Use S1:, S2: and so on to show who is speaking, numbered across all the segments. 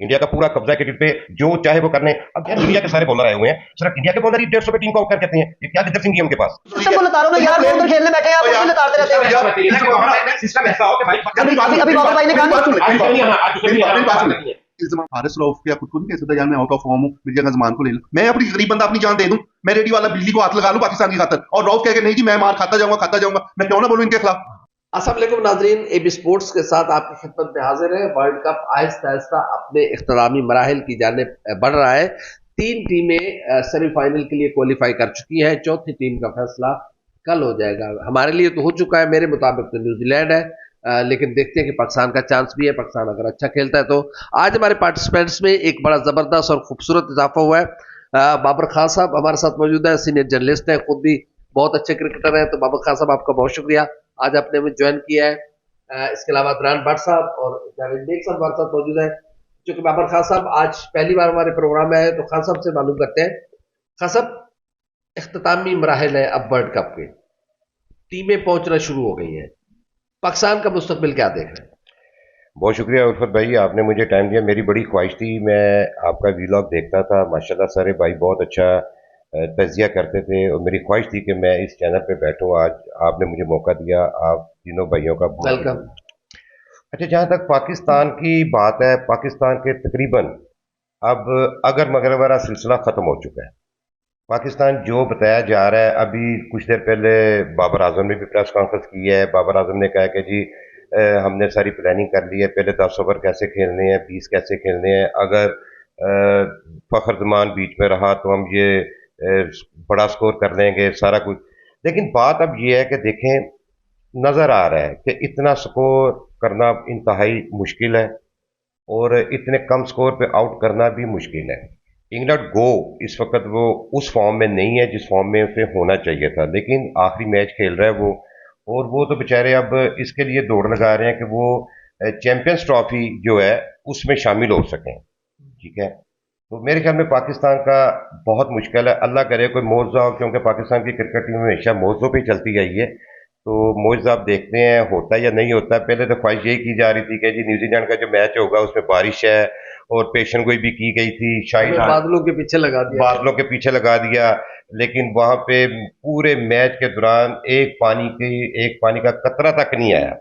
S1: India का पूरा कब्जा क्रिकेट पे, जो चाहे वो करने। अब यार इंडिया के सारे बॉलर आए हुए हैं, सिर्फ इंडिया के बॉलर ही 150 पे टीम को आउट कर कहते हैं, ये क्या गिरधर सिंह की उनके पास।
S2: सिस्टम को लताड़ो ना यार, वो उधर खेलने बैठे हैं, आप उसमें लताड़ते रहते हैं।
S1: सिस्टम ऐसा हो कि भाई
S2: अभी बाबर भाई ने कहा
S3: हारिस रऊफ क्या खुद को नहीं कह सकता यार मैं आउट ऑफ फॉर्म हूँ, मिर्जा जमान को ले लो, मैं अपनी गरीब बंदा अपनी जान दे दूं, मैं रेडी वाला बिजली को हाथ लगा लूं पाकिस्तान की खातर, और रऊफ कह के नहीं जी मैं मार खाता जाऊंगा, मैं क्यों ना बोलूं इनके खिलाफ।
S4: अस्सलाम वालेकुम नाजरीन, एबी स्पोर्ट्स के साथ आपकी खिदमत में हाजिर है। वर्ल्ड कप आहिस्ता आहिस्ता अपने इख्तितामी मराहिल की जानिब बढ़ रहा है। 3 टीमें सेमीफाइनल के लिए क्वालिफाई कर चुकी हैं, चौथी टीम का फैसला कल हो जाएगा। हमारे लिए तो हो चुका है, मेरे मुताबिक तो न्यूजीलैंड है, लेकिन देखते हैं कि पाकिस्तान का चांस भी है। पाकिस्तान अगर अच्छा खेलता है तो आज हमारे पार्टिसिपेंट्स में एक बड़ा ज़बरदस्त और खूबसूरत इजाफा हुआ है। बाबर खान साहब हमारे साथ मौजूद है, सीनियर जर्नलिस्ट हैं, खुद भी बहुत अच्छे क्रिकेटर हैं। तो बाबर खान साहब आपका बहुत शुक्रिया, आज आपने हमें ज्वाइन किया है। इसके अलावा दुरान भट्ट साहब और जावेद बेग साहब हमारे साथ मौजूद है। चूंकि बाबर खान साहब आज पहली बार हमारे प्रोग्राम में आए, तो खान साहब से मालूम करते हैं। खान साहब, इख्तितामी मराहिल है अब वर्ल्ड कप के, टीमें पहुंचना शुरू हो गई हैं, पाकिस्तान का मुस्तकबिल क्या देख रहे हैं?
S1: बहुत शुक्रिया उल्फत भाई, आपने मुझे टाइम दिया। मेरी बड़ी ख्वाहिश थी, मैं आपका वीलॉग देखता था, माशाल्लाह सारे भाई बहुत अच्छा तजिया करते थे, और मेरी ख्वाहिश थी कि मैं इस चैनल पे बैठूं। आज आपने मुझे मौका दिया, आप तीनों भाइयों का बहुत
S4: वेलकम।
S1: अच्छा, जहाँ तक पाकिस्तान की बात है, पाकिस्तान के तकरीबन अब अगर मगर वाला सिलसिला ख़त्म हो चुका है। पाकिस्तान जो बताया जा रहा है, अभी कुछ देर पहले बाबर आजम ने भी प्रेस कॉन्फ्रेंस की है। बाबर आजम ने कहा कि जी हमने सारी प्लानिंग कर ली है, पहले 10 ओवर कैसे खेलने हैं, 20 कैसे खेलने हैं, अगर फखर जमान बीच में रहा तो हम ये बड़ा स्कोर कर लेंगे, सारा कुछ। लेकिन बात अब ये है कि देखें, नज़र आ रहा है कि इतना स्कोर करना इंतहाई मुश्किल है, और इतने कम स्कोर पे आउट करना भी मुश्किल है। इंग्लैंड गो इस वक्त वो उस फॉर्म में नहीं है जिस फॉर्म में उसे होना चाहिए था, लेकिन आखिरी मैच खेल रहा है वो, और वो तो बेचारे अब इसके लिए दौड़ लगा रहे हैं कि वो चैंपियंस ट्रॉफी जो है उसमें शामिल हो सकें। ठीक है, तो मेरे ख्याल में पाकिस्तान का बहुत मुश्किल है। अल्लाह करे कोई मौजा हो, क्योंकि पाकिस्तान की क्रिकेट टीम हमेशा मौजों पे चलती आई है। तो मौजा आप देखते हैं होता है या नहीं होता है। पहले तो ख्वाहिश यही की जा रही थी कि जी न्यूजीलैंड का जो मैच होगा उसमें बारिश है, और पेशन गोई भी की गई थी, शायद
S4: बादलों के पीछे लगा दिया,
S1: बादलों के पीछे लगा दिया। लेकिन वहां पे पूरे मैच के दौरान एक पानी का कतरा तक नहीं आया।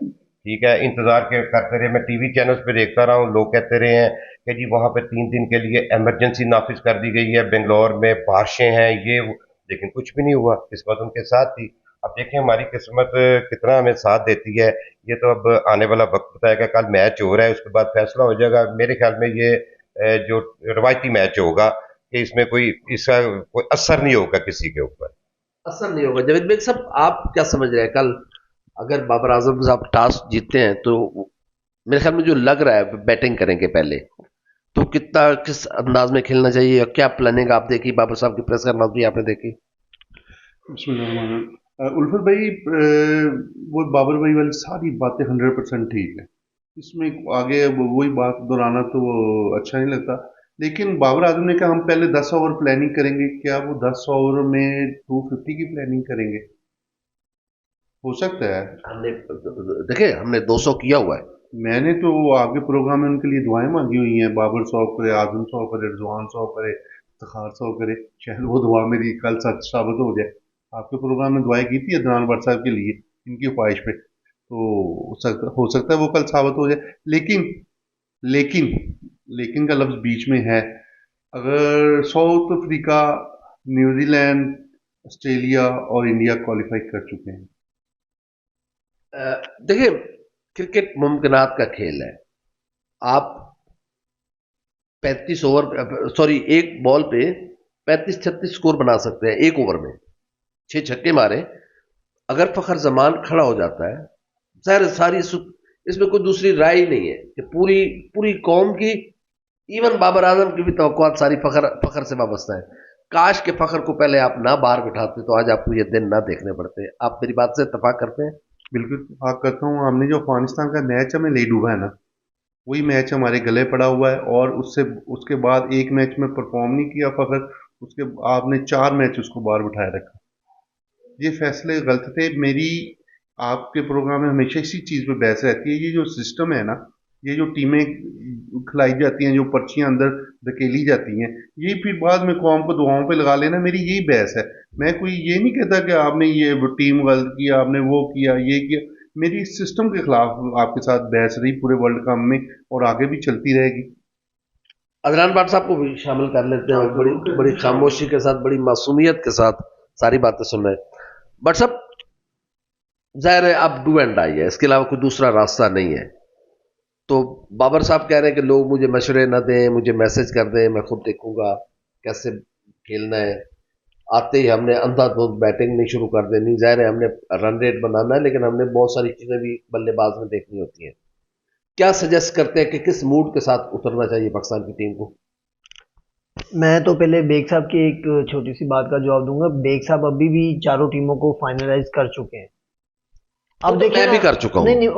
S1: ठीक है, इंतजार के करते रहे, मैं टीवी चैनल्स पे देखता रहा हूँ, लोग कहते रहे हैं कि जी वहां पे 3 दिन के लिए इमरजेंसी नाफिज कर दी गई है, बेंगलोर में बारिशें हैं ये वो। लेकिन कुछ भी नहीं हुआ, किस्मत उनके साथ थी। अब देखें हमारी किस्मत कितना हमें साथ देती है, ये तो अब आने वाला वक्त बताएगा। कल मैच हो रहा है, उसके बाद फैसला हो जाएगा। मेरे ख्याल में ये जो रवायती मैच होगा, कि इसमें कोई इसका कोई असर नहीं होगा किसी के ऊपर।
S4: असर नहीं होगा। जावेद बेग साहब, आप क्या समझ रहे हैं? कल अगर बाबर आजम साहब टॉस जीतते हैं तो मेरे ख्याल में जो लग रहा है बैटिंग करेंगे पहले, तो किस अंदाज में खेलना चाहिए और क्या प्लानिंग आप देखी? बाबर साहब की प्रेस कॉन्फ्रेंस भी आपने देखी?
S3: उल्फत भाई, वो बाबर भाई वाली सारी बातें 100% ठीक है, इसमें आगे वही बात दोहराना तो अच्छा नहीं लगता। लेकिन बाबर आजम ने कहा हम पहले 10 ओवर प्लानिंग करेंगे, क्या वो 10 ओवर में 250 की प्लानिंग करेंगे? हो सकता है।
S4: हमने देखिए, हमने 200 किया हुआ है।
S3: मैंने तो आगे प्रोग्राम में उनके लिए दुआएं मांगी हुई हैं, बाबर 100 करे, आजम 100 करे, रिजवान 100 करे, इफ्तिखार 100 करे, शायद वो दुआ मेरी कल सच साबित हो जाए। आपके प्रोग्राम में दुआएं की थी अदनान भट्ट साहब के लिए, इनकी ख्वाहिश पे, तो हो सकता है वो कल साबित हो जाए। लेकिन लेकिन लेकिन का लफ्ज़ बीच में है। अगर साउथ अफ्रीका, न्यूजीलैंड, ऑस्ट्रेलिया और इंडिया क्वालिफाई कर चुके हैं।
S4: देखिए, क्रिकेट मुमकिनात का खेल है। आप 35 ओवर, सॉरी, एक बॉल पे 35-36 स्कोर बना सकते हैं एक ओवर में। 6 छक्के मारे, अगर फखर जमान खड़ा हो जाता है, जाहिर सारी इसमें कोई दूसरी राय ही नहीं है कि पूरी पूरी कौम की, इवन बाबर आजम की भी तवक्कुआत सारी फखर से वाबस्ता है। काश के फखर को पहले आप ना बाहर बिठाते तो आज आपको ये दिन ना देखने पड़ते। आप मेरी बात से इत्तेफाक करते हैं?
S3: बिल्कुल इत्तेफाक करता हूँ। हमने जो अफगानिस्तान का मैच हमें ले डूबा है ना, वही मैच हमारे गले पड़ा हुआ है, और उसके बाद एक मैच में परफॉर्म नहीं किया फखर, उसके आपने 4 मैच उसको बाहर बिठाए रखा। ये फैसले गलत थे। मेरी आपके प्रोग्राम में हमेशा इसी चीज़ पे बहस रहती है, ये जो सिस्टम है ना, ये जो टीमें खिलाई जाती हैं, जो पर्चियां अंदर धकेली जाती हैं, ये फिर बाद में कौम को दुआओं पे लगा लेना, मेरी यही बहस है। मैं कोई ये नहीं कहता कि आपने ये टीम गलत किया, आपने वो किया, ये किया। मेरी इस सिस्टम के खिलाफ आपके साथ बहस रही पूरे वर्ल्ड कप में, और आगे भी चलती रहेगी।
S4: अदनान भट्ट साहब को भी शामिल कर लेते हैं, बड़ी बड़ी खामोशी के साथ, बड़ी मासूमियत के साथ सारी बातें सुन रहे हैं। बट साहब, जाहिर है अब डू एंड डाई है, इसके अलावा कोई दूसरा रास्ता नहीं है। तो बाबर साहब कह रहे हैं कि लोग मुझे मशवरे न दें, मुझे मैसेज कर दें, मैं खुद देखूंगा कैसे खेलना है। आते ही हमने अंधाधुंध बैटिंग नहीं शुरू कर देनी, जाहिर है हमने रन रेट बनाना है, लेकिन हमने बहुत सारी चीज़ें भी बल्लेबाज में देखनी होती हैं। क्या सजेस्ट करते हैं कि किस मूड के साथ उतरना चाहिए पाकिस्तान की टीम को?
S2: मैं तो पहले बेग साहब की एक छोटी सी बात का जवाब दूंगा। बेग साहब अभी भी चारों टीमों को फाइनलाइज कर चुके हैं। अब देखिए,
S4: मैं भी कर चुका हूं।
S2: नहीं,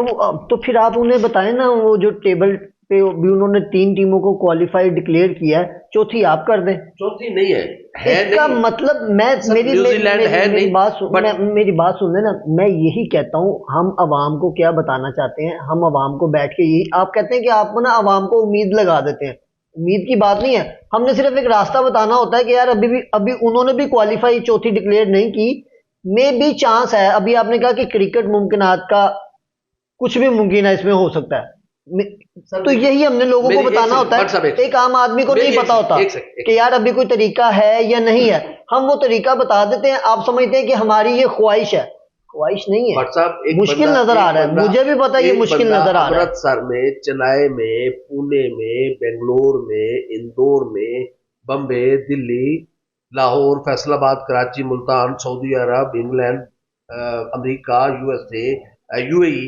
S2: तो फिर आप उन्हें बताएं ना, वो जो टेबल पे भी उन्होंने 3 टीमों को क्वालिफाइड डिक्लेयर किया है, चौथी आप कर दें।
S4: चौथी नहीं है,
S2: इसका
S4: नहीं।
S2: मतलब
S4: न्यूजीलैंड है नहीं,
S2: मेरी बात सुन लेना। मैं यही कहता हूँ, हम अवाम को क्या बताना चाहते हैं, हम अवाम को बैठ के यही, आप कहते हैं कि आप ना अवाम को उम्मीद लगा देते हैं। उम्मीद की बात नहीं है, हमने सिर्फ एक रास्ता बताना होता है कि यार अभी उन्होंने भी क्वालिफाई चौथी डिक्लेयर नहीं की, में भी चांस है। अभी आपने कहा कि क्रिकेट मुमकिनात का कुछ भी मुमकिन है, इसमें हो सकता है। तो यही हमने लोगों को बताना होता है। एक आम आदमी को नहीं पता होता कि यार अभी कोई तरीका है या नहीं है, हम वो तरीका बता देते हैं। आप समझते हैं कि हमारी ये ख्वाहिश है, ख्वाहिश नहीं है, मुश्किल नजर आ रहा है। मुझे भी पता है ये मुश्किल नजर आ रहा है।
S4: अमृतसर में, चेन्नई में, पुणे में, बेंगलोर में, इंदौर में, Bombay, Delhi, Lahore, Faisalabad, Karachi, Multan, Saudi Arab, England, America, USA, UAE,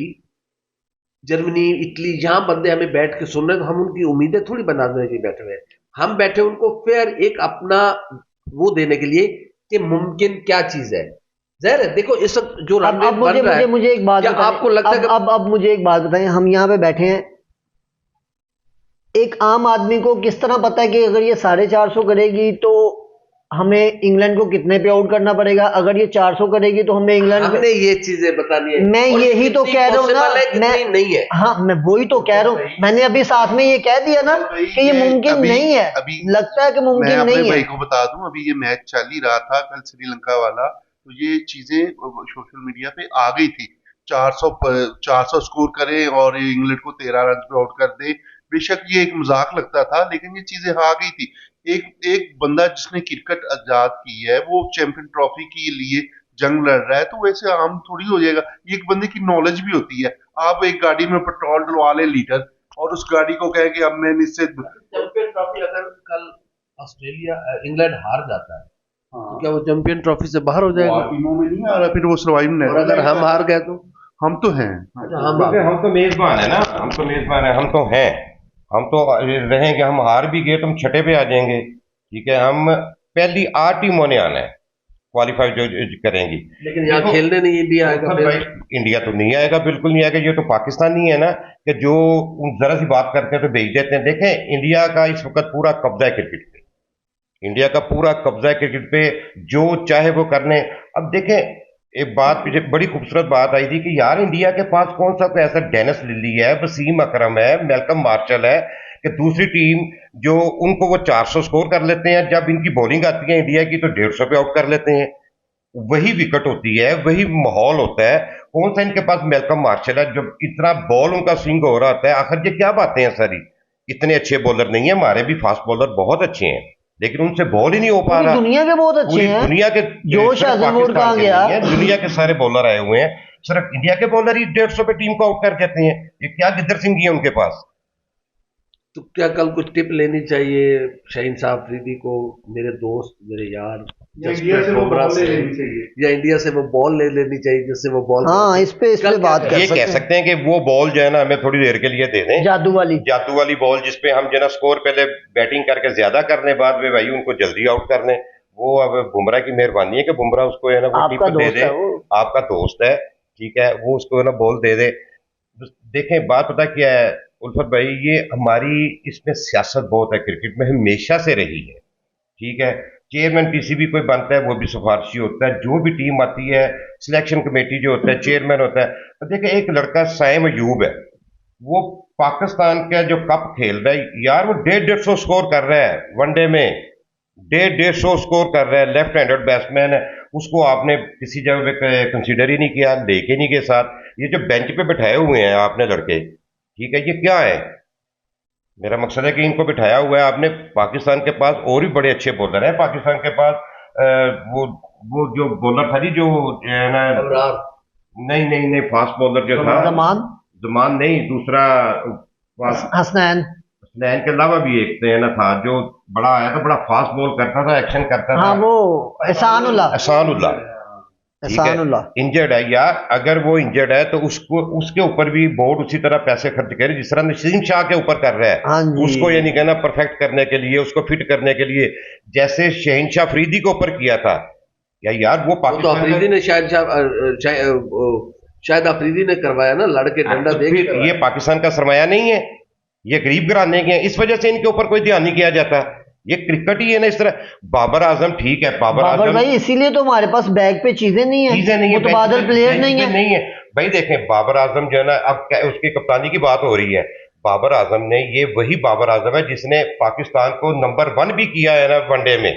S4: Germany, Italy, जहां बंदे हमें बैठ के सुन रहे हैं, तो हम उनकी उम्मीदें थोड़ी बनाने के लिए बैठे हुए हैं। हम बैठे उनको फेयर एक अपना वो देने के लिए कि मुमकिन क्या चीज है। जाहिर है, देखो इस वक्त जो
S2: अब मुझे एक बात बताएं,
S4: आपको लगता है
S2: अब मुझे एक बात बताएं, हम यहाँ पे बैठे हैं, एक आम आदमी को किस तरह पता है कि अगर ये 450 करेगी तो हमें इंग्लैंड को कितने पे आउट करना पड़ेगा, अगर ये 400 करेगी तो हमें इंग्लैंड
S4: हमने ये चीजें बतानी है।
S2: मैं यही तो कह रहा हूँ ना,
S4: मैं नहीं है।
S2: हाँ, मैं वही तो कह रहा हूँ। मैंने अभी साथ में ये कह दिया ना कि ये मुमकिन नहीं है, लगता है कि मुमकिन नहीं है।
S3: मैं अपने भाई को बता दूं, अभी ये मैच चल ही रहा था कल श्रीलंका वाला, तो ये चीजें सोशल मीडिया पे आ गई थी। 400 स्कोर करे और इंग्लैंड को 13 रन पे आउट कर दे। बेशक ये एक मजाक लगता था, लेकिन ये चीजें आ गई थी। एक बंदा जिसने क्रिकेट आजाद की है, वो चैंपियन ट्रॉफी के लिए जंग लड़ रहा है, तो वैसे आम थोड़ी हो जाएगा। ये एक बंदे की नॉलेज भी होती है। आप एक गाड़ी में पेट्रोल डलवा ले लीटर, और उस गाड़ी को कहे कि अब मैं इससे
S4: चैंपियन ट्रॉफी, अगर कल ऑस्ट्रेलिया इंग्लैंड हार जाता है, तो क्या वो चैंपियन ट्रॉफी से बाहर हो जाएगा?
S3: टीमों में नहीं आ रहा, फिर वो सर्वाइव नहीं।
S4: और अगर हम हार गए तो?
S3: हम तो हैं,
S1: हम तो मेजबान है ना, हम तो मेजबान है, हम तो हैं, हम तो रहेंगे। हम हार भी गए तो हम छठे पे आ जाएंगे, ठीक है। हम पहली 8 टीमों ने आना है क्वालिफाई जो करेंगी,
S4: लेकिन यहाँ खेलने नहीं इंडिया आएगा।
S1: इंडिया तो नहीं आएगा, बिल्कुल नहीं आएगा। ये तो पाकिस्तानी है ना, कि जो जरा सी बात करते हैं तो भेज देते हैं। देखें, इंडिया का इस वक्त पूरा कब्जा है क्रिकेट पे, इंडिया का पूरा कब्जा है क्रिकेट पे, जो चाहे वो करने। अब देखें, एक बात मुझे बड़ी खूबसूरत बात आई थी कि यार इंडिया के पास कौन सा कोई ऐसा डेनिस लिली है, वसीम अकरम है, मैल्कम मार्शल है, कि दूसरी टीम जो उनको वो 400 स्कोर कर लेते हैं, जब इनकी बॉलिंग आती है इंडिया की तो 150 पे आउट कर लेते हैं। वही विकेट होती है, वही माहौल होता है। कौन सा इनके पास मैल्कम मार्शल है, जब इतना बॉल उनका स्विंग हो रहा होता है। आखिर ये क्या बातें हैं सारी? इतने अच्छे बॉलर नहीं है, हमारे भी फास्ट बॉलर बहुत अच्छे हैं, लेकिन उनसे बॉल ही नहीं हो पा रहा।
S2: दुनिया के बहुत अच्छे हैं,
S1: दुनिया के
S2: जोश हाजलवुड कहाँ गया,
S1: दुनिया के सारे बॉलर आए हुए हैं, सिर्फ इंडिया के बॉलर ही 150 पे टीम को आउट कर देते हैं। ये क्या गिद्दर सिंह है उनके पास?
S4: तो क्या कल कुछ टिप लेनी चाहिए शाहीन साहब अफरीदी को, मेरे दोस्त, मेरे यार, या इंडिया से वो बॉल ले लेनी चाहिए जिससे वो बॉल?
S2: हाँ, इस पे बात कर
S1: ये कह सकते हैं कि वो बॉल जो है ना हमें थोड़ी देर के लिए दे दें, जादू वाली बॉल, जिसपे हम जो ना स्कोर पहले बैटिंग करके ज्यादा करने बाद में भाई उनको जल्दी आउट कर लें। वो अब बुमराह की मेहरबानी है कि बुमराह उसको है ना वो टिप दे दे, आपका दोस्त है, ठीक है, वो उसको ना बॉल दे दे। देखें, बात पता क्या है उल्फत भाई, ये हमारी इसमें सियासत बहुत है, क्रिकेट में हमेशा से रही है, ठीक है। चेयरमैन पीसीबी कोई बनता है वो भी सिफारशी होता है, जो भी टीम आती है सिलेक्शन कमेटी जो होता है, चेयरमैन होता है। तो देखिए, एक लड़का साइम अयूब है, वो पाकिस्तान का जो कप खेल रहा है यार, वो 150 स्कोर कर रहा है वनडे में, 150 स्कोर कर रहा है, लेफ्ट हैंडेड बैट्समैन है, उसको आपने किसी जगह पे कंसीडर ही नहीं किया, लेके नहीं के साथ। ये जो बेंच पे बैठाए हुए हैं आपने लड़के, ठीक है, ये क्या है? मेरा मकसद है कि इनको बिठाया हुआ है आपने। पाकिस्तान के पास और भी बड़े अच्छे बॉलर हैं, पाकिस्तान के पास वो जो बॉलर था जी, जो है ना, नहीं नहीं नहीं, फास्ट बॉलर जो था,
S2: जमान,
S1: जमान नहीं, दूसरा
S2: हसनैन,
S1: हसनैन के अलावा भी एक है ना था, जो बड़ा आया था, बड़ा फास्ट बॉल करता था, एक्शन करता
S2: हाँ
S1: था,
S2: वो एहसानुल्लाह,
S1: एहसानुल्लाह, ठीक है,
S2: एहसानुल्लाह।
S1: इंजर्ड है यार। अगर वो इंजर्ड है तो उसको, उसके ऊपर भी बोर्ड उसी तरह पैसे खर्च करे जिस तरह नसीम शाह के ऊपर कर रहा है,
S2: हाँ जी,
S1: उसको यानी कहना परफेक्ट करने के लिए, उसको फिट करने के लिए, जैसे शहनशाह अफरीदी के ऊपर किया था। या यार वो
S4: तो
S1: पाकिस्तान
S4: अफरीदी ने शायद अफरीदी ने करवाया ना, लड़के डंडा
S1: तो
S4: दे के
S1: फिर ये
S4: करवाया।
S1: पाकिस्तान का सरमाया नहीं है, ये गरीब घराने के हैं, इस वजह से इनके ऊपर कोई ध्यान नहीं किया जाता। ये क्रिकेट ही है ना इस तरह। बाबर आजम ठीक है, बाबर
S2: बाबर
S1: आजम
S2: भाई इसीलिए तो हमारे पास बैग पे चीजें नहीं है,
S1: चीजें नहीं है,
S2: मुतबादल प्लेयर नहीं है।
S1: नहीं है भाई। देखें बाबर आजम जो है ना, अब उसकी कप्तानी की बात हो रही है, बाबर आजम ने, ये वही बाबर आजम है जिसने पाकिस्तान को नंबर 1 भी किया है ना वनडे में,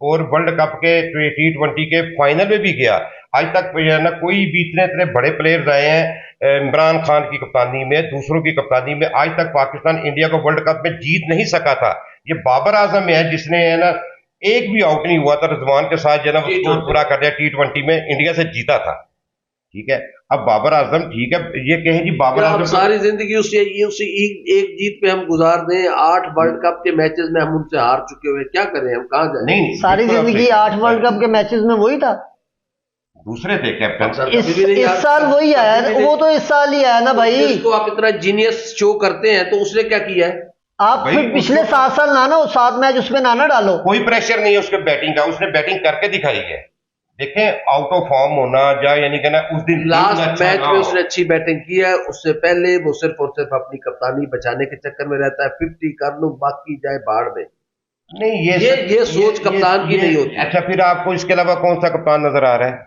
S1: और वर्ल्ड कप के T20 के फाइनल में भी गया। आज तक जो है ना कोई भी इतने इतने बड़े प्लेयर्स आए हैं इमरान खान की कप्तानी में, दूसरों की कप्तानी में, आज तक पाकिस्तान इंडिया को वर्ल्ड कप में जीत नहीं सका था। ये बाबर आजम है जिसने है ना एक भी आउट नहीं हुआ था, रिजवान के साथ जो है ना वो स्कोर पूरा कर दिया, T20 में इंडिया से जीता था, ठीक है। अब बाबर आजम ठीक है, ये कहें जी बाबर
S4: क्या हम
S1: आजम
S4: सारी जिंदगी उसी एक जीत पे हम गुजार दें? 8 वर्ल्ड कप के मैचेस में हम उनसे हार चुके हुए हैं, क्या करें, हम कहाँ जाएं?
S1: नहीं,
S2: सारी
S1: बिल्कुल आप
S2: जिंदगी
S1: सही
S2: 8 वर्ल्ड कप के मैचेस में वही था,
S1: दूसरे थे कैप्टन।
S2: इस साल वही आया है, वो तो इस साल ही आया ना भाई।
S4: इसको आप इतना जीनियस शो करते हैं, तो उसने क्या किया है?
S2: आप
S1: भाई
S2: फिर पिछले 7 साल ना ना 7 मैच उसमें ना ना डालो।
S1: कोई प्रेशर नहीं है उसके बैटिंग का, उसने बैटिंग करके दिखाई है। देखें आउट ऑफ फॉर्म होना या यानी कि ना उस दिन
S4: लास्ट मैच में उसने अच्छी बैटिंग की है, उससे पहले वो सिर्फ और सिर्फ अपनी कप्तानी बचाने के चक्कर में रहता है, 50 कर लूं बाकी जाए बाढ़ में।
S1: नहीं,
S4: ये सोच कप्तान की नहीं होती।
S1: अच्छा, फिर आपको इसके अलावा कौन सा कप्तान नजर आ रहा है?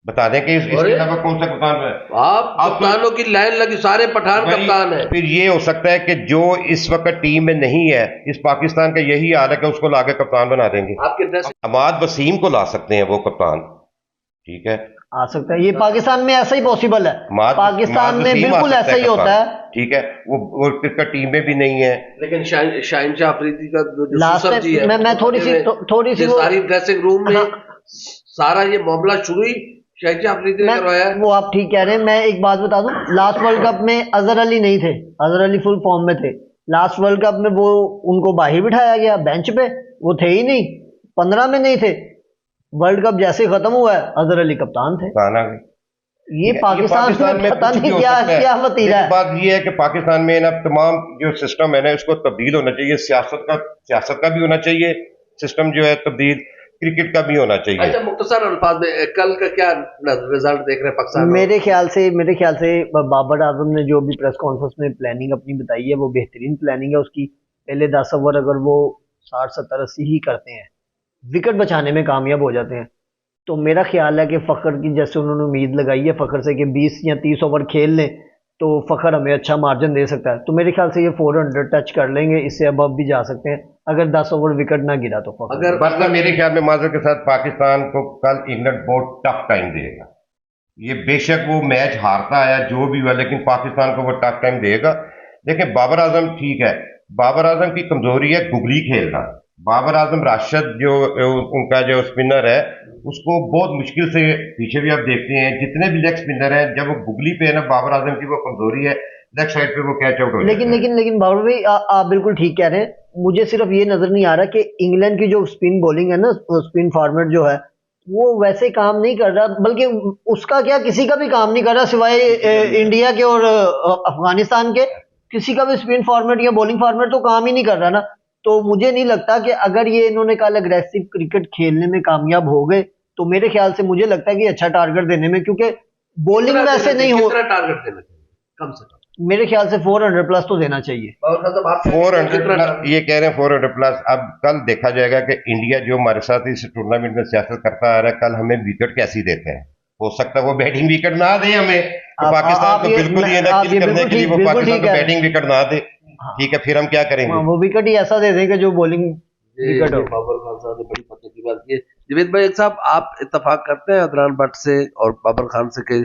S1: बता दें कि इसके अलावा कौन सा कप्तान है?
S4: आप कप्तानों की लाइन लगी, सारे पठान कप्तान है।
S1: फिर ये हो सकता है कि जो इस वक्त टीम में नहीं है, इस पाकिस्तान का यही हाल है कि उसको लाके कप्तान बना देंगे।
S4: आपके ड्रेसिंग
S1: अहमद वसीम को ला सकते हैं वो कप्तान, ठीक है,
S2: आ सकता है, ये पाकिस्तान में ऐसा ही पॉसिबल है, पाकिस्तान में बिल्कुल ऐसा ही होता है,
S1: ठीक है। वो क्रिकेट टीम में भी नहीं है।
S4: लेकिन शाहिनशाह अफरीदी का जो
S2: लास्ट
S4: सुसर जी है,
S2: मैं थोड़ी सी
S4: सारी ड्रेसिंग रूम में सारा ये मामला शुरू ही शाहिनशाह अफरीदी ने करवाया है।
S2: वो आप ठीक कह रहे हैं। मैं एक बात बता दूं, लास्ट वर्ल्ड कप में अजहर अली नहीं थे, अजहर अली फुल फॉर्म में थे। लास्ट वर्ल्ड कप में वो उनको बाहर बिठाया गया बेंच पे, वो थे ही नहीं, 15 में नहीं थे। वर्ल्ड कप जैसे खत्म हुआ है अजहर अली कप्तान थे। ये पाकिस्तान में पता नहीं क्या वतीरा है।
S1: बात ये है कि पाकिस्तान में ना तमाम जो सिस्टम है ना, इसको तब्दील होना चाहिए। सियासत का भी होना चाहिए सिस्टम जो है तब्दील, क्रिकेट का भी होना चाहिए।
S4: अच्छा, मुख्तसर अल्फाज में कल का क्या रिजल्ट देख रहे हैं पाकिस्तान?
S2: मेरे ख्याल से बाबर आजम ने जो भी प्रेस कॉन्फ्रेंस में प्लानिंग अपनी बताई है वो बेहतरीन प्लानिंग है उसकी। पहले 10 ओवर अगर वो 60 70 80 ही करते हैं, विकेट बचाने में कामयाब हो जाते हैं, तो मेरा ख्याल है कि फखर की जैसे उन्होंने उम्मीद लगाई है फखर से कि 20 या 30 ओवर खेल लें तो फखर हमें अच्छा मार्जिन दे सकता है। तो मेरे ख्याल से ये 400 टच कर लेंगे, इससे अब भी जा सकते हैं अगर 10 ओवर विकेट ना गिरा तो फखर।
S4: अगर
S1: बस ना मेरे ख्याल में माजर के साथ पाकिस्तान को कल इंग्लैंड बहुत टफ टाइम देगा। ये बेशक वो मैच हारता है जो भी हुआ, लेकिन पाकिस्तान को वो टफ टाइम देगा। देखिए बाबर आजम ठीक है, बाबर आजम की कमजोरी है गुगली खेलना। बाबर आजम राशिद जो उनका जो स्पिनर है उसको बहुत मुश्किल से, पीछे भी आप देखते हैं जितने भी लेग स्पिनर हैं, जब वो गुगली पे है ना, बाबर आजम की वो कमजोरी है, लेग साइड पे वो कैच आउट हो जाता है।
S2: लेकिन बाबर भाई आप बिल्कुल ठीक कह रहे हैं। मुझे सिर्फ ये नजर नहीं आ रहा कि इंग्लैंड की जो स्पिन बॉलिंग है ना, स्पिन फॉर्मेट जो है वो वैसे काम नहीं कर रहा, बल्कि उसका क्या किसी का भी काम नहीं कर रहा सिवाय इंडिया के और अफगानिस्तान के। किसी का भी स्पिन फॉर्मेट या बॉलिंग फॉर्मेट तो काम ही नहीं कर रहा ना। तो मुझे नहीं लगता कि अगर ये इन्होंने कल अग्रेसिव क्रिकेट खेलने में कामयाब हो गए तो मेरे ख्याल से मुझे लगता है कि अच्छा टारगेट देने में, क्योंकि बॉलिंग वैसे नहीं हो,
S4: टारगेट देना चाहिए कम से कम?
S2: मेरे ख्याल से 400 प्लस तो देना चाहिए।
S1: 400 प्लस ये कह रहे हैं, 400 प्लस। अब कल देखा जाएगा कि इंडिया जो हमारे साथ इस टूर्नामेंट में सियासत करता आ रहा है, कल हमें विकेट कैसी देते हैं। हो सकता है वो बैटिंग विकेट ना दे हमें, तो पाकिस्तान को बिल्कुल ये ना किल करने के लिए वो पाकिस्तान को
S2: है।
S1: बैटिंग विकेट ना दे, ठीक है, फिर हम क्या करेंगे?
S2: वो विकेट ही ऐसा दे देंगे जो बॉलिंग विकेट हो।
S4: बाबर खान साहब ने बड़ी पते की बात की है। जवेद भाई साहब, आप इत्तेफाक करते हैं अदनान भट्ट से और बाबर खान से कि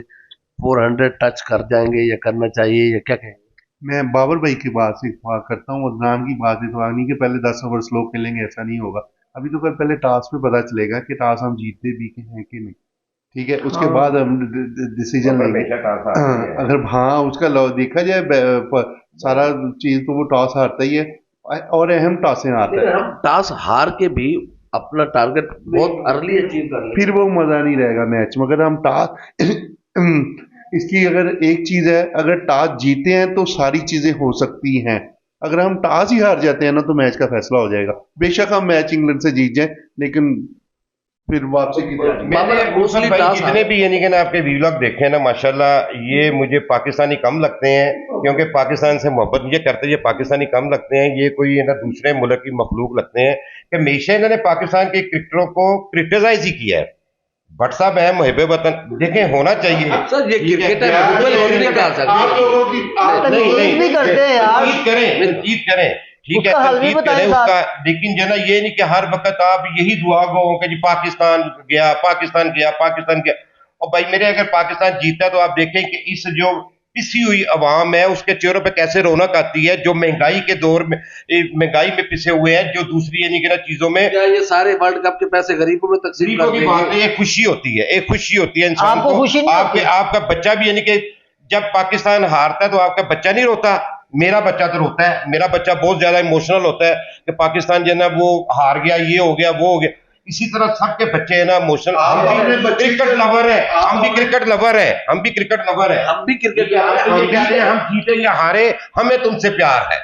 S4: 400 टच कर जाएंगे या करना चाहिए, या क्या कहेंगे?
S3: मैं बाबर भाई की बात से इत्तेफाक करता हूँ, अदनान की बात इत्तेफाक नहीं कि पहले 10 ओवर स्लो खेलेंगे, ऐसा नहीं होगा। अभी तो पहले टॉस में पता चलेगा कि टॉस हम जीतते भी के हैं कि नहीं, ठीक है, उसके बाद हम डिसीजन लेंगे। अगर हाँ उसका देखा जाए सारा चीज तो वो टॉस हारता ही है, और अहम टॉसें हारता है।
S4: हम टॉस हार के भी अपना टारगेट बहुत अर्ली अचीव कर लें,
S3: फिर वो मजा नहीं रहेगा मैच में। अगर हम टॉस इसकी अगर एक चीज है, अगर टॉस जीते हैं तो सारी चीजें हो सकती हैं, अगर हम टॉस ही हार जाते हैं ना तो मैच का फैसला हो जाएगा। बेशक हम मैच इंग्लैंड से जीत जाएं, लेकिन फिर वापसी की
S1: जितने भी यानी कि ना आपके व्लॉग देखे ना, माशाल्लाह ये मुझे पाकिस्तानी कम लगते हैं, क्योंकि पाकिस्तान से मोहब्बत ये करते, ये पाकिस्तानी कम लगते हैं, ये कोई है ना दूसरे मुल्क की मखलूक लगते हैं कि हमेशा इन्होंने पाकिस्तान के क्रिकेटरों को क्रिटिसाइज ही किया है। भट्ट साहब है मुहिब वतन, देखें होना चाहिए
S4: सर, ये क्रिकेट है, नहीं कहा सकते।
S3: आप लोगों की
S2: तनकीद भी करते हैं यार,
S1: तनकीद करें, ठीक है,
S2: उसका हल भी
S1: तनकीद
S2: बताएं
S1: करें
S2: साहब।
S1: उसका, लेकिन जो ना ये नहीं कि हर वक्त आप यही दुआ गो कि जी पाकिस्तान गया, पाकिस्तान गया, पाकिस्तान गया। और भाई मेरे, अगर पाकिस्तान जीता है तो आप देखें कि इस जो पिसी हुई अवाम है उसके चेहरों पे कैसे रौनक आती है, जो महंगाई के दौर में, महंगाई में पिसे हुए हैं, जो दूसरी यानी कि ना चीजों में,
S4: क्या ये सारे वर्ल्ड कप के पैसे गरीबों में तकसीम
S1: गरीबों
S4: कर
S1: की
S4: देंगे?
S1: बात है, एक खुशी होती है, एक खुशी होती है इंसान
S2: आपको
S1: को।
S2: खुशी नहीं
S1: आपके
S2: होती?
S1: आपका बच्चा भी यानी कि जब पाकिस्तान हारता है तो आपका बच्चा नहीं रोता? मेरा बच्चा तो रोता है, मेरा बच्चा बहुत ज्यादा इमोशनल होता है कि पाकिस्तान जो है ना वो हार गया, ये हो गया, वो हो गया। इसी तरह सबके बच्चे है ना इमोशनल। हम भी क्रिकेट लवर है, हम भी क्रिकेट लवर है, हम भी क्रिकेट लवर है,
S4: हम भी क्रिकेट
S1: हम जीते या हारे, हमें तुमसे प्यार है।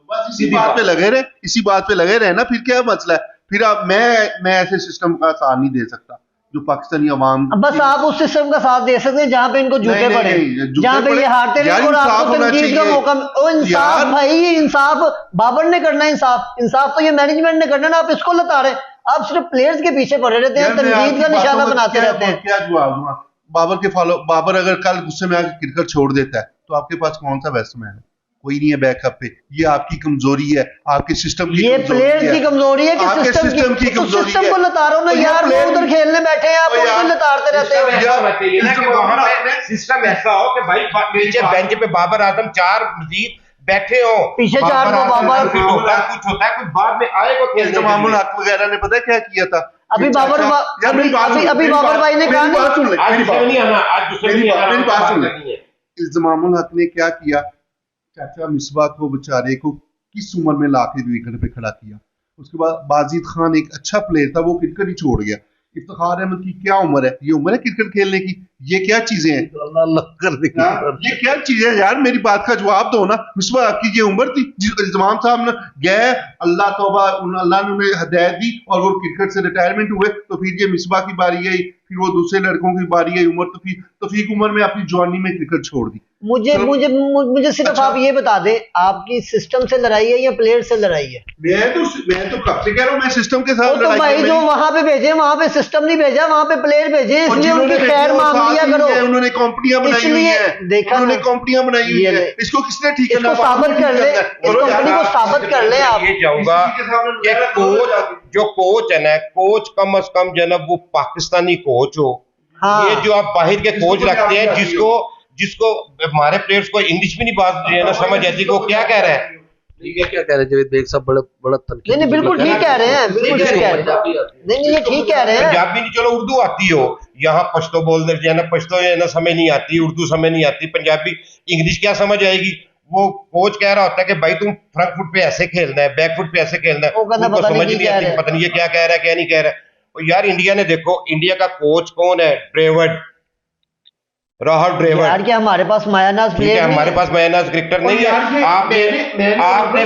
S3: बस इसी बात पे लगे रहे, इसी बात पे लगे रहे ना, फिर क्या मसला है? फिर आप मैं ऐसे सिस्टम का साथ नहीं दे सकता जो पाकिस्तानी अवाम।
S2: बस आप उस सिस्टम का साथ दे सकते हैं जहां पे इनको जूते
S3: नहीं,
S2: पड़े,
S3: नहीं, जूते
S2: जहां पे
S3: पड़े।
S2: ये हारते
S3: यार,
S2: नहीं और
S3: इंसाफ
S2: आपको
S3: होना
S2: तनकीद का
S3: चाहिए।
S2: मौका ओ इंसाफ
S3: यार,
S2: भाई, ये इंसाफ बाबर ने करना है। इंसाफ तो ये मैनेजमेंट ने करना है ना, आप इसको लता रहे, आप सिर्फ प्लेयर्स के पीछे पड़े रहते हैं,
S3: यार, मैं
S2: तनकीद का
S3: आपकी
S2: निशाना
S3: बातों का
S2: बनाते
S3: क्या-
S2: रहते हैं।
S3: क्या जवाब दूंगा? बाबर अगर कल गुस्से में आकर क्रिकेट छोड़ देता है तो आपके पास कौन सा बैट्समैन है? कोई नहीं है बैकअप पे। ये आपकी कमजोरी है, आपके सिस्टम की
S2: ये
S3: कमजोरी
S2: प्लेयर्स की कमजोरी है कि
S3: आपके
S2: सिस्टम की
S3: कमजोरी
S2: सिस्टम
S3: है।
S2: को लतारो ना
S3: और ये
S2: यार, वो
S3: player-
S2: उधर खेलने बैठे हैं, आप
S3: और यार,
S2: उनको लतारते रहते हैं।
S1: सिस्टम ऐसा हो कि भाई नीचे बेंच पे बाबर आजम 4 मजीद बैठे हो,
S2: पीछे 4 को बाबर,
S1: कुछ होता है, कुछ बाद में आएगा खेलने के
S3: इल्ज़ामुल
S1: लिए।
S3: हक वगैरह ने पता है क्या किया था?
S2: अभी बाबर
S3: यार, मेरी बात सुन,
S2: अभी बाबर भाई ने कहा
S3: मेरी बात सुन ले,
S1: आज
S3: मेरी
S1: गुस्से में नहीं आना, आज गुस्से में नहीं आना,
S3: मेरी बात सुन ले।
S1: करनी है।
S3: इल्ज़ामुल हक ने क्या किया? चाचा मिसबा को बेचारे को किस उम्र में लाके विकेट पे खड़ा किया। उसके बाद बाजिद खान एक अच्छा प्लेयर था, वो क्रिकेट ही छोड़ गया। इफ्तिखार अहमद की क्या उम्र है? ये उम्र है क्रिकेट खेलने की? ये क्या चीजें हैं? ये क्या चीजें हैं यार? मेरी बात का जवाब दो ना। मिसबा की ये उम्र थी? इल्ज़ाम साहब ने गए, अल्लाह तौबा, अल्लाह ने उन्हें हिदायत दी और वो क्रिकेट से रिटायरमेंट हुए, तो फिर ये मिसबा की बारी आई, फिर वो दूसरे लड़कों की बारी आई उम्र, तो फिर तफीक उम्र में अपनी जवानी में क्रिकेट छोड़ दी।
S2: मुझे सिर्फ
S3: अच्छा।
S2: आप ये बता दें, आपकी सिस्टम से लड़ाई है या प्लेयर से लड़ाई है?
S3: मैं तो कब से कह रहा हूँ, मैं सिस्टम के
S2: वो
S3: साथ
S2: तो भाई जो वहां पे भेजे, वहां पे सिस्टम नहीं भेजा, वहां पे प्लेयर भेजे, इसलिए उनकी खैर मांग लिया करो।
S3: उन्होंने कंपनियां बनाई हुई
S2: इसलिए
S3: है,
S2: देखा
S3: उन्होंने
S2: ना,
S3: कंपनियां बनाई हुई
S2: ये
S3: है।
S2: ले।
S3: इसको किसने ठीक
S2: इसको
S3: करना?
S2: साबित कर ले, इस कंपनी को साबित कर ले आप।
S1: ये चाहूंगा कि कोच, जो कोच है ना, कोच कम से कम जो है ना वो पाकिस्तानी कोच हो।
S2: हाँ।
S1: ये जो आप बाहर के कोच रखते हैं, जिसको हमारे प्लेयर्स को इंग्लिश भी नहीं बात जो है ना समझ आती, वो क्या कह रहा है।
S4: ठीक है, क्या कह रहे हैं जवेद बेग साहब? बड़ा तनकीद।
S2: नहीं बिल्कुल ठीक कह रहे हैं, बिल्कुल ठीक कह रहे हैं। नहीं ये ठीक कह रहे हैं।
S1: पंजाबी नहीं, चलो उर्दू आती हो, यहाँ पश्तो बोलने जो है ना, पश्तो जो है ना समझ नहीं आती, उर्दू समझ नहीं आती, पंजाबी इंग्लिश क्या समझ आएगी? वो कोच कह रहा होता है कि भाई तुम फ्रंट फुट पे ऐसे खेलना है, बैक फुट पे ऐसे खेलना है, उनको समझ नहीं आती, पता नहीं ये क्या कह रहा है, क्या नहीं कह रहा है। और यार इंडिया ने देखो, इंडिया का कोच कौन है? ड्रेविड, राहुल ड्रेविड।
S2: यार क्या हमारे पास मायानाज प्लेयर नहीं है?
S1: हमारे पास मायानाज क्रिकेटर नहीं है। आपने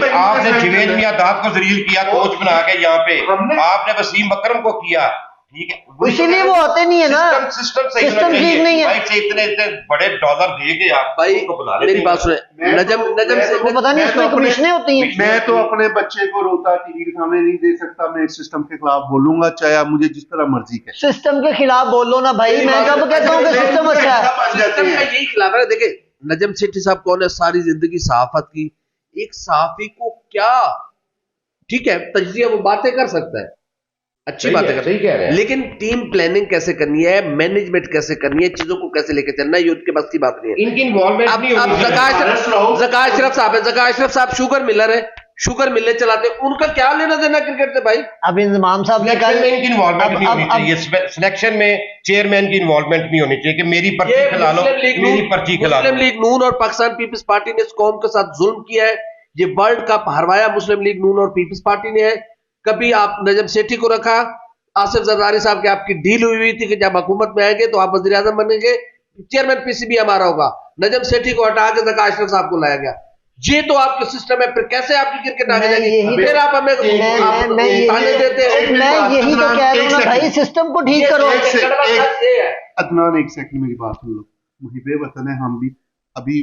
S1: जवेद मियां दाद को जलील किया कोच बना के, यहाँ पे आपने वसीम अकरम को किया, ठीक है,
S2: इसीलिए वो आते नहीं है ना।
S1: सिस्टम सही
S2: सिस्टम
S1: होना
S2: ठीक
S1: चाहिए।
S2: नहीं है
S1: भाई से इतने बड़े डॉलर दे के आप
S4: भाई
S1: उनको बुला लेते
S4: मेरी
S1: हैं।
S4: बात सुने, नजम से
S2: वो पता नहीं
S3: मैं तो
S2: इसमें
S3: अपने-
S2: कमीशनें होती हैं।
S3: मैं तो अपने बच्चे को रोता टीवी के सामने नहीं दे सकता, मैं इस सिस्टम के खिलाफ बोलूंगा, चाहे आप मुझे जिस तरह मर्जी कहें।
S2: सिस्टम के खिलाफ बोलो ना भाई, मैं कब कहता हूँ कि सिस्टम अच्छा है।
S4: सिस्टम का यही खिलाफ है। देखिए नजम सेठी साहब कौन है, सारी जिंदगी सहाफत की, एक सहाफी को क्या, ठीक है तजिया वो बातें कर सकता है, अच्छी बातें कर,
S1: सही कह रहे हैं।
S4: लेकिन टीम प्लानिंग कैसे करनी है, मैनेजमेंट कैसे करनी है, चीजों को कैसे लेके चलना है, ये उनके बस की बात नहीं है।
S1: इनकी इन्वॉल्वमेंट
S4: अब
S1: नहीं होनी चाहिए।
S4: जका अशरफ साहब है, जका अशरफ साहब शुगर मिलर है, शुगर मिलने चलाते हैं, उनका क्या लेना देना क्रिकेट से भाई।
S2: अब इंजमाम साहब ने
S1: सिलेक्शन
S2: कल
S1: में इनकी इन्वॉल्वमेंट नहीं होनी
S2: अब
S1: चाहिए। सिलेक्शन में चेयरमैन की इन्वॉल्वमेंट नहीं होनी चाहिए कि मेरी पर्ची
S4: ये
S1: खिला लो, मेरी पर्ची खिला
S4: मुस्लिम
S1: लो।
S4: लीग नून और पाकिस्तान पीपल्स पार्टी ने इस कौम के साथ जुल्म किया है। ये वर्ल्ड कप हरवाया मुस्लिम लीग नून और पीपल्स पार्टी ने है। कभी आप नजम सेठी को रखा, आसिफ जरदारी साहब की आपकी डील हुई थी कि जब हुकूमत में आएंगे तो आप वजीर आजम बनेंगे, चेयरमैन पीसीबी हमारा होगा, नजम सेठी को हटा के जका अशरफ साहब को लाया गया। ये तो आपका सिस्टम है, फिर कैसे आपकी क्रिकेट आगे
S2: मैं
S4: जाएगी,
S2: यही
S4: फिर
S2: तो-
S4: आप हमें
S2: मैं
S4: ताने देते हैं।
S2: मैं यही तो कह रहा हूँ ना भाई, सिस्टम को ठीक करो।
S4: ये है
S3: अदनान एक सेकंड मेरी बात सुन लो, मुहिबे वतन है, हम भी अभी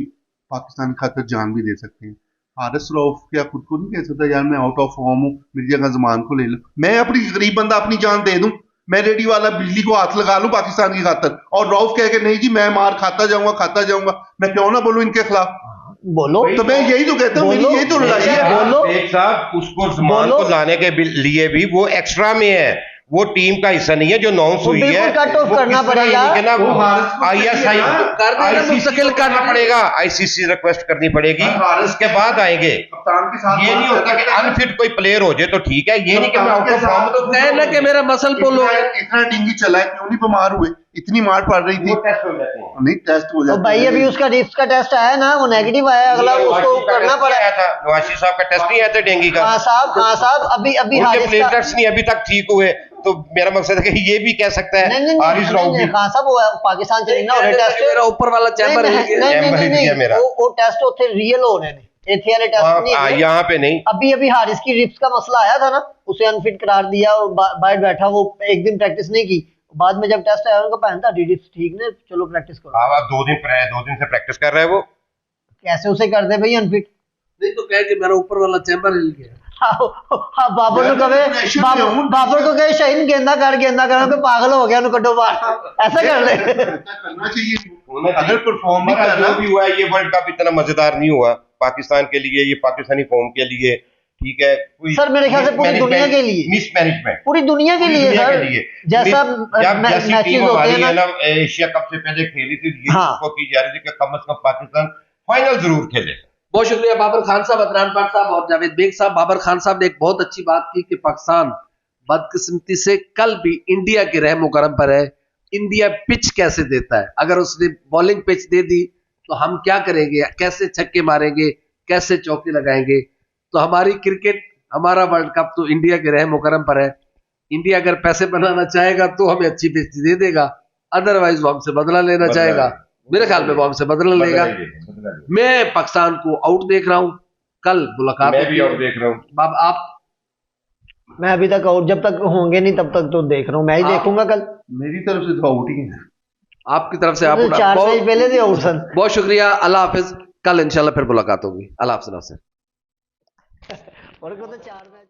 S3: पाकिस्तान की खातिर जान भी दे सकते हैं। हारिस रऊफ क्या खुद को नहीं कह सकता यार मैं आउट ऑफ फॉर्म हूँ, मेरी जगह जमान को ले लो, मैं अपनी गरीब बंदा अपनी जान दे दूं, मैं रेडी वाला बिजली को हाथ लगा लूं पाकिस्तान की खातिर, और रऊफ कह के नहीं जी मैं मार खाता जाऊंगा, मैं क्यों ना बोलूं इनके खिलाफ।
S2: बोलो
S3: तो मैं यही तो कहता हूँ, मेरी
S2: बोलो।
S3: यही तो लड़ाई है।
S2: बोलो।
S1: एक साहब उसको जमान
S2: बोलो।
S1: को लाने के लिए भी वो एक्स्ट्रा में है, वो टीम का हिस्सा नहीं है जो अनाउंस
S2: वो
S1: हुई है।
S2: बिल्कुल कट ऑफ
S1: वो
S2: करना
S1: किस तरह
S2: पड़ेगा।
S1: ये ना
S3: वो हारिस को
S1: आईएसआई
S4: कर देना,
S1: आईसीसी
S4: मुस्तकिल
S1: को करना
S4: करना
S1: पड़ेगा, आईसीसी रिक्वेस्ट करनी पड़ेगी,
S3: हारिस
S1: उसके बाद आएंगे।
S3: कप्तान के साथ
S1: ये नहीं होता कि अनफिट कोई प्लेयर हो जाए तो ठीक है, ये नहीं कि मैं आउट ऑफ फॉर्म
S4: तो कहना कि मेरा मसल पुल हो गया।
S3: इतना डिंगी चला है, क्यों नहीं बीमार हुए, इतनी मार पड़ रही थी,
S1: टेस्ट हो जाते हैं।
S3: नहीं टेस्ट हो
S2: तो
S3: जाता
S2: भाई
S3: है।
S2: अभी उसका रिप्स का टेस्ट आया ना, वो नेगेटिव आया, अगला उसको करना पड़ा।
S1: नवाशी साहब का टेस्ट नहीं आया था डेंगू का,
S2: हाँ साहब अभी
S1: उनके
S2: हारिस का
S1: प्लेटलेट्स नहीं अभी तक ठीक हुए, तो मेरा मकसद है कि ये भी कह सकता है
S2: नहीं
S1: हारिस राव भी
S2: खान साहब वो पाकिस्तान च नहीं ना हो रहे टेस्ट।
S4: मेरा ऊपर वाला चैम्बर हिल गया।
S1: चैम्बर हिल गया मेरा।
S2: वो टेस्ट होते रियल हो रहे हैं, एथे वाले टेस्ट नहीं है।
S1: यहाँ पे नहीं।
S2: अभी हारिस की रिप्स का मसला आया था ना, उसे अनफिट करार दिया और बाहर बैठा, वो एक दिन प्रैक्टिस नहीं की, बाद में जब टेस्ट आया उनका पहन था रिप्स ठीक ने, चलो प्रैक्टिस करो।
S1: अब 2 दिन से प्रैक्टिस कर रहा है वो।
S2: कैसे उसे कर दे भाई अनफिट।
S4: नहीं तो कह कि मेरा ऊपर वाला चैम्बर हिल गया।
S2: हाँ बाबर को कहे, बाबर को कहे शाहीन गेंदा कर पागल हो गया, कड्डो बाहर, ऐसा कर ले।
S3: करना चाहिए, अगर परफॉर्म नहीं कर
S1: जो
S3: रहा
S1: भी हुआ है, ये वर्ल्ड कप इतना मजेदार नहीं हुआ पाकिस्तान के लिए, ये पाकिस्तानी कौम के लिए, ठीक है।
S2: सर मेरे ख्याल से पूरी दुनिया के लिए,
S1: मिस मैनेजमेंट
S2: पूरी दुनिया के लिए सर, जैसा
S1: जैसी
S2: मैचेस
S1: टीम
S2: होते
S1: हमारी
S2: हैं
S1: है
S2: ना।
S1: ना एशिया कप से पहले खेली थी, ये
S2: हाँ।
S1: उसको की जा रही थी कि कम से कम पाकिस्तान फाइनल जरूर खेले।
S4: बहुत शुक्रिया बाबर खान साहब, अदनान पाट साहब और जावेद बेग साहब। बाबर खान साहब ने एक बहुत अच्छी बात की कि पाकिस्तान बदकिस्मती से कल भी इंडिया के रहमो करम पर है। इंडिया पिच कैसे देता है, अगर उसने बॉलिंग पिच दे दी तो हम क्या करेंगे, कैसे छक्के मारेंगे, कैसे चौके लगाएंगे। तो हमारी क्रिकेट, हमारा वर्ल्ड कप तो इंडिया के रहमो करम पर है। इंडिया अगर पैसे बनाना चाहेगा तो हमें अच्छी पिच दे देगा, अदरवाइज वो हमसे बदला लेना चाहेगा। मेरे ख्याल में वो हमसे बदला लेगा। मैं पाकिस्तान को आउट देख रहा हूं, कल मुलाकात
S1: मैं भी आउट देख रहा हूँ।
S4: बाब आप,
S2: मैं अभी तक आउट, जब तक होंगे नहीं तब तक तो देख रहा हूँ, मैं ही देखूंगा कल।
S3: मेरी तरफ से तो आउट ही है।
S4: आपकी तरफ से आप
S2: 4 मैच पहले से आउट सन।
S4: बहुत शुक्रिया, अल्लाह हाफिज। कल इंशाल्लाह फिर मुलाकात होगी। अल्लाह हाफिज।
S2: और को तो 4 मैच